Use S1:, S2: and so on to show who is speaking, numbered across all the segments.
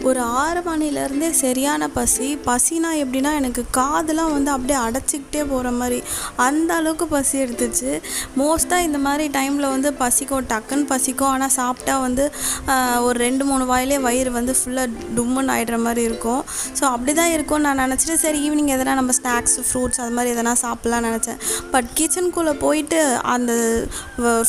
S1: ஒரு 6 மணிலேருந்தே சரியான பசினா எப்படின்னா எனக்கு காதெல்லாம் வந்து அப்படியே அடைச்சிக்கிட்டே போகிற மாதிரி அந்த அளவுக்கு பசி எடுத்துச்சு. மோஸ்ட்டாக இந்த மாதிரி டைமில் வந்து பசிக்கும், டக்குன்னு பசிக்கும். ஆனால் சாப்பிட்டா வந்து ஒரு 2-3 வாயிலே வயிறு வந்து ஃபுல்லாக டும்முன்னு ஆகிடுற மாதிரி இருக்கும். ஸோ அப்படி தான் இருக்கும்னு நான் நினச்சிட்டு சரி ஈவினிங் எதனா நம்ம ஸ்நாக்ஸ் ஃப்ரூட்ஸ் அது மாதிரி எதனா சாப்பிட்லான்னு நினச்சேன். பட் கிச்சனுக்குள்ளே போயிட்டு அந்த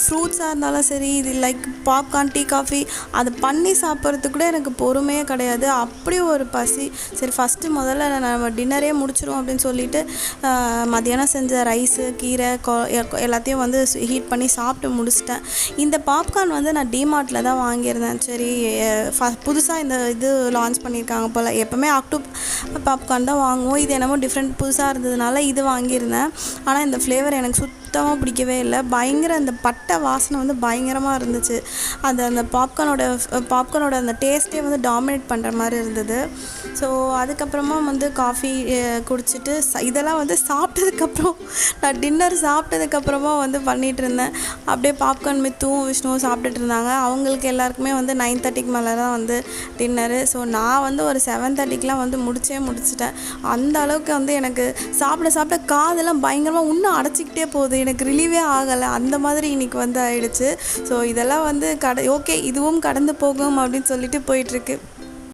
S1: ஃப்ரூட்ஸாக இருந்தாலும் சரி, இது லைக் பாப்கார்ன், டீ, காஃபி அது பண்ணி சாப்பிட்றதுக்கு கூட எனக்கு பொறுமையே கிடையாது. அப்படி ஒரு பசி. சரி ஃபஸ்ட்டு முதல்ல நம்ம டின்னரே முடிச்சிடுவோம் அப்படின்னு சொல்லிட்டு மதியானம் செஞ்ச ரைஸு, கீரை, எல்லாத்தையும் வந்து ஹீட் பண்ணி சாப்பிட்டு முடிச்சிட்டேன். இந்த பாப்கார்ன் வந்து நான் டிமார்ட்டில் தான் வாங்கியிருந்தேன். சரி புதுசாக இந்த இது லான்ச் பண்ணியிருக்காங்க போல். எப்போவுமே பாப்கார்ன் தான் வாங்குவோம். இது என்னமோ டிஃப்ரெண்ட் புதுசாக இருந்ததுனால இது வாங்கியிருந்தேன். ஆனால் இந்த ஃப்ளேவர் எனக்கு சுத்தமாக பிடிக்கவே இல்லை. பயங்கர அந்த பட்டை வாசனை வந்து பயங்கரமாக இருந்துச்சு. அந்த பாப்கார்னோட அந்த டேஸ்ட்டே வந்து டாமினேட் பண்ணுற மாதிரி இருந்தது. ஸோ அதுக்கப்புறமா வந்து காஃபி குடிச்சிட்டு இதெல்லாம் வந்து சாப்பிட்டதுக்கப்புறம் நான் டின்னர் சாப்பிட்டதுக்கப்புறமா வந்து பண்ணிகிட்டு இருந்தேன். அப்படியே பாப்கார்ன் மித்துவும் விஷ்ணுவும் சாப்பிட்டுட்டு இருந்தாங்க. அவங்களுக்கு எல்லாருக்குமே வந்து 9:30க்கு மேலே தான் வந்து டின்னரு. ஸோ நான் வந்து ஒரு 7:30க்கெலாம் வந்து முடிச்சிட்டேன். அந்த அளவுக்கு வந்து எனக்கு சாப்பிட காதெல்லாம் பயங்கரமாக இன்னும் அடைச்சிக்கிட்டே போகுது. எனக்கு ரிலீவே ஆகலை. அந்த மாதிரி இன்றைக்கி வந்து ஆயிடுச்சு. ஸோ இதெல்லாம் வந்து ஓகே இதுவும் கடந்து போகும் அப்படின்னு சொல்லிட்டு போயிட்டுருக்கு.